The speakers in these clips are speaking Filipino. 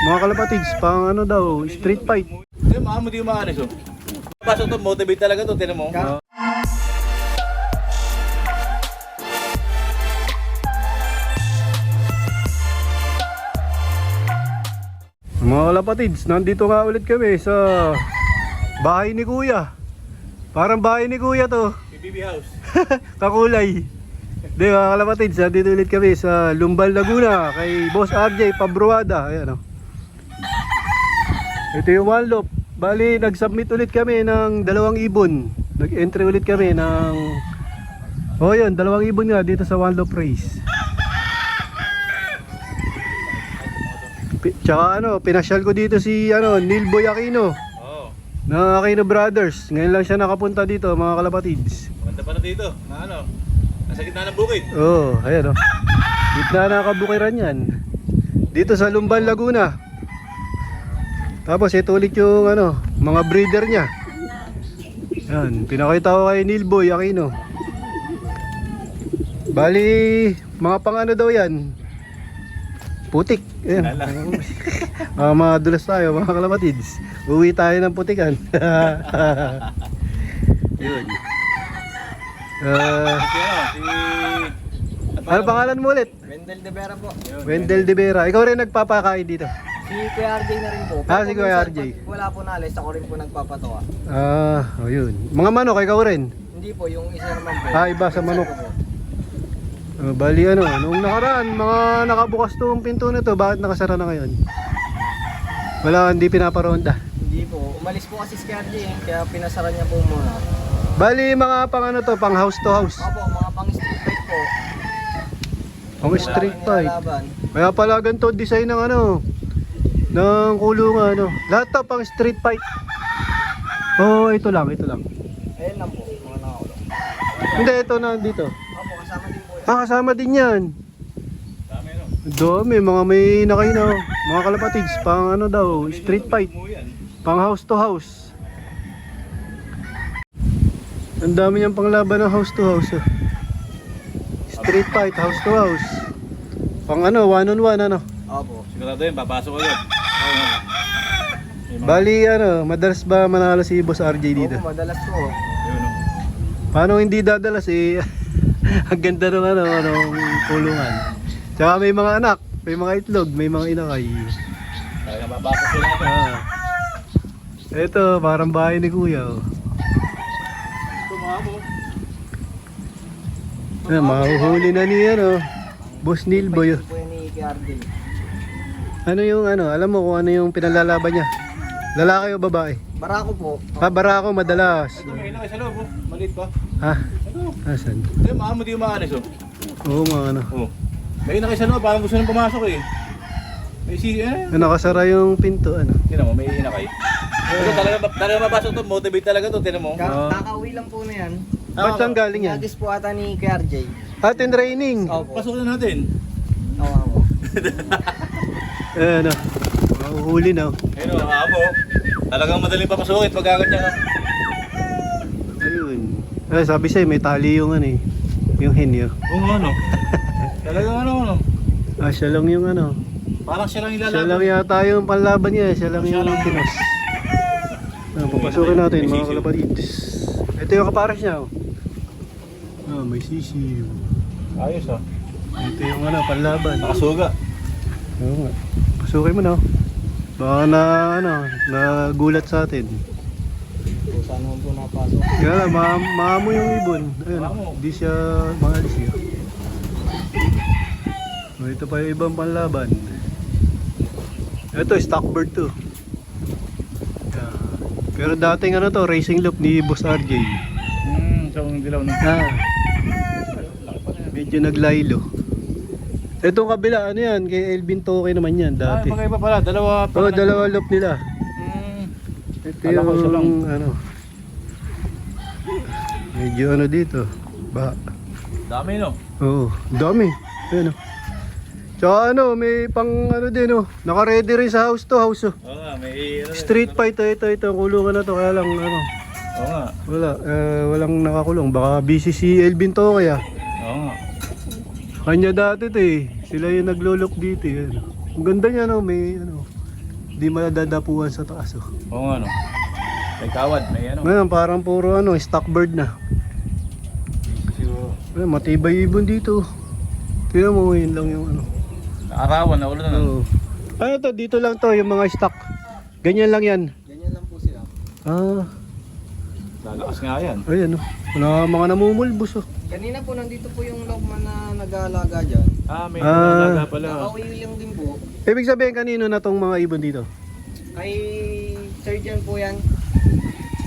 Mga kalapatids, pang ano daw, street fight. Hindi, maamo di umaanis oh. Pasok to, motivate talaga to, tinan mo. Mga kalapatids, nandito nga ulit kami sa bahay ni Kuya. Parang bahay ni Kuya to. PBB house. Kakulay. Di mga kalapatids, nandito ulit kami sa Lumbal, Laguna kay Boss RJ Pabruada. Ayan o. Ito yung one loop. Bali, nag-submit ulit kami ng 2 ibon. Nag-entry ulit kami ng yun, 2 ibon nga dito sa one loop race. Tsaka pinasyal ko dito si Neil Boy Aquino. Oo. Na Aquino Brothers. Ngayon lang siya nakapunta dito, mga kalapatids. Maganda pa na dito, na nasa gitna ng bukid. Oo, ayan o. Gitna na kabukiran yan. Dito sa Lumbal, Laguna. Tapos ito ulit yung mga breeder niya. Yan, pinakita ko kay Neil Boy Aquino. Bali, mga pang daw yan. Putik. Ayan. Madulas tayo, mga kalapatids. Uwi tayo ng putikan. Yun. Si Ano pangalan mo ulit? Wendell De Vera po. Wendell De Vera. Ikaw rin nagpapakain dito? Si Kuya RJ na rin po. Si Kuya minsan, RJ. pag wala po nalis, ako rin po nagpapatawa. Yun. Mga manok, ikaw rin? Hindi po, yung isa naman po. Iba sa Minsan manok. po po. Bali nung nakaraan, mga nakabukas tong pinto na to, bakit nakasara na ngayon? Wala, hindi pinaparonda. Hindi po. Umalis po kasi si Kuya RJ kaya pinasara niya po muna. Bali, mga pang pang house to house. Opo, mga pang street fight po. Pang street fight. Nilalaban. Kaya pala ganito design ng ng kulungan Lahat to pang street fight. Ito lang. Ayun lang po, mga nakakulong. Hindi, ito na dito. Opo, kasama din po yan. Kasama din yan. Dami Dami, mga may nakina. Mga kalapatids, pang daw, street fight. Pang house to house. Ang dami niyang panglaban ng house to house. Street fight, house to house. Pang one on one Opo. Sigurado yun, papasok ko yun. Bali madalas ba manalo si Boss RJ dito? Opo, madalas po. Yun o. Paano hindi dadalas ang ganda ng kulungan. Tsaka may mga anak, may mga itlog, may mga inakay. Kaya mapasok sila natin. Ito, parang bahay ni Kuya. Ito mga po. Mahuhuli na ni Boss Neil Boy. Po yan ni Kuya RJ. Ano yung alam mo kung ano yung pinalalaban niya? Lalaki o babae? Barako po. Barako madalas. Ito may inakay sa loob oh. Maliit pa. Ha? Asan? Hindi, maamo di umaanis oh. Oo mga Oh. May inakay sa loob, parang gusto nang pumasok eh. May Nakasara yung pinto Tinan mo, may inakay. Ito talaga mapasok to, motivate talaga to, tinan mo. Kakauwi lang po na yan. Ba't saan galing yan? Nagis po ata ni Kuya RJ. Atin training. Opo. Pasok na natin. Oo. Mahuhuli na. Ayun o, amo. Talagang madaling papasukin pag ganyan ka. Ayun. Sabi sa'yo may tali yung yung henyo. Oo ano. Talagang ano. Siya lang yung Parang siya lang Siya ilalaban. lang yata yung panlaban niya. Siya lang Siya yung lang. kinos. Papasukin natin mga kalapatids. Ito yung kapares niya. May sisiw. Ayos ah. Ito yung panlaban. Nakasuga. Oo nga. Pasukin mo Baka nagulat sa atin. Kung saan naman po napasok. Kaya maamo yung ibon. Ayun, Maamo. hindi siya maalis yun. Ito pa yung ibang panlaban. Ito, stockbird to. Pero dating racing loop ni Boss RJ. Sa unang dilaw na. Medyo naglaylo. Itong kabila, yan, kay Elvin Toke naman yan dati. Magkaiba pala, dalawa pa. Dalawa loop nila. Ito Kala ko isa lang. yung medyo dito. Dami no? Oo, dami. Ayun Tsaka may pang din naka-ready rin sa house to house Oo nga, may Street fight ito kulungan na to kaya lang Oo nga. walang nakakulong. Baka busy si Elvin to kaya. Oo nga. Kanya dati to sila yung naglulok dito Ang ganda niya may Di madadapuan sa taas oh. Oo nga no. May kawad, may ano. Ngayon parang puro ano, stock bird na. Siguro. Ayun, matibay ibon dito. Tingnan mo, yun lang yung ano. Arawan na ulo na. Oo. Ano to, dito lang to, yung mga stock. Ganyan lang yan. Ganyan lang po sila. Ah, Lalakas nga yan. ayan oh. Mga namumulbos oh. Kanina po nandito po yung logman na nag-aalaga dyan. May Ah. nalaga pala. Nakauwi lang din po. Ibig sabihin kanino na tong mga ibon dito? Kay Surgeon po yan.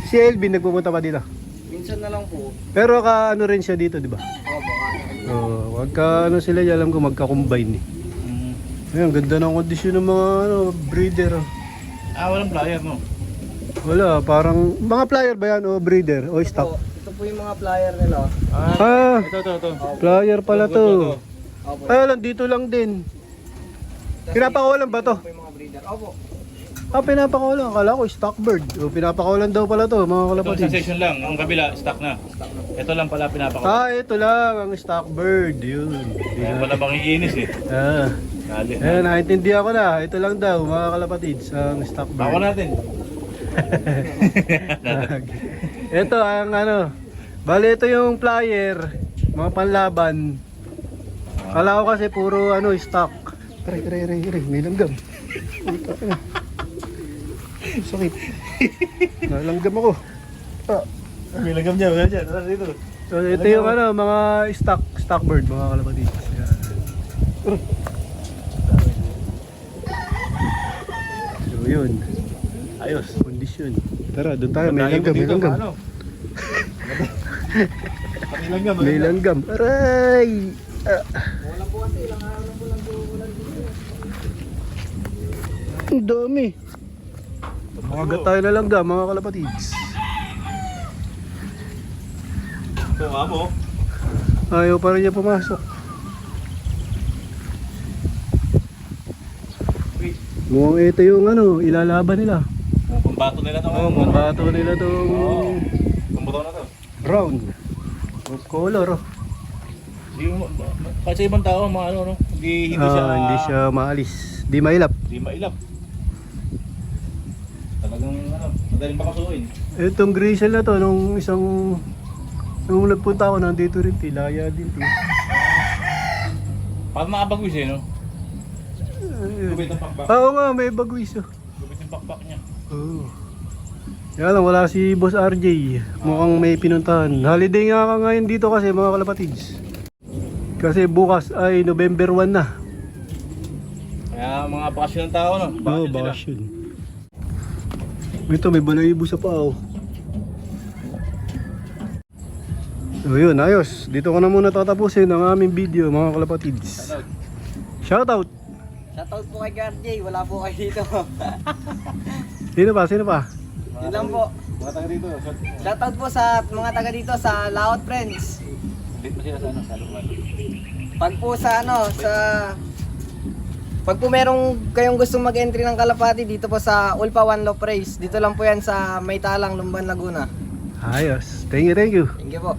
Si Elvin nagpupunta pa dito. Minsan na lang po. Pero ka ano rin siya dito, di ba? Opo, ano. Oo, wagka ano sila, alam ko magka-combine eh. Mm. Ayun, ganda ng kondisyon ng mga ano, breeder. Oh. Walang flyer no. Wala, parang mga flyer ba yan o breeder o stock? Ito po yung mga flyer nila. Ah, Ito. flyer pala to. Opo. Ay, lang dito lang din. Pinapakawalan ba to? Ito po yung mga breeder. Opo. Ah, pinapakawalan. Akala ko stock bird. O, pinapakawalan daw pala to, mga Ito sa kalapatid. session lang, ang kabila stock na. Ito lang pala pinapakaw. Ah, ito lang ang stock bird. Yun. Kaya pala makikinis eh. Ah, Dali. naintindihan ko na. Ito lang daw, mga kalapatid, ang stock bird. Bako natin. Ito ang ano. Bali ito yung flyer, mga panlaban. Kala ko kasi puro ano stock. Aray, may langgam. Puta ka na. Sakit. Nalanggam ako. Ah. May lagam niya, wala dyan. Tara dito. So ito yung ano, mga stock bird, mga kalapatid. Yan. So yun. Ayos. Kondisyon. Tara, doon tayo. May langgam, may langgam. May langgam. May langgam. Aray! Ah. Wala po kasi. Ilang araw na po lang po. Ang dami. Makagat tayo na langgam, mga kalapatids. Ito nga mo. Ayaw pa rin niya pumasok. Wait. Mukhang ito yung ano, ilalaban nila. Pambato nila ito. Oo, pambato nila itong Pambato na ito. brown. Of color. Oh. Kasi ibang tao, mga ano, no? Hindi Hindi siya maalis. Di mailap. Hindi mailap. Talagang ano, madaling pakasuin. Itong grizzle na to, nung nagpunta ako, nandito rin, tilaya din. Parang nakapagwis eh, no? Gubit ang pakpak. Oo nga, may bagwis. Oh. Gubit yung pakpak niya. Oo. Kaya lang, wala si Boss RJ. Mukhang may pinuntahan. Holiday nga ka ngayon dito kasi, mga kalapatids. Kasi bukas ay November 1 na. Kaya mga bakasyon ng tao, no? Oo, Bakasyon sila. bakasyon. Ito, may balayibo sa pao. So yun, ayos. Dito ko na muna tatapusin ang aming video, mga kalapatids. Shoutout! Shoutout po kay RJ. Wala po kayo dito. Sino pa? Yun lang po. Mga taga dito. Shoutout po sa mga taga dito sa Laot Friends. Dito mo sila sa ano, sa lukuan. Pag po sa ano, pag po merong kayong gustong mag-entry ng kalapati dito po sa Ulpa One Love Race, dito lang po yan sa Maytalang, Lumban, Laguna. Ayos. Thank you. Thank you po.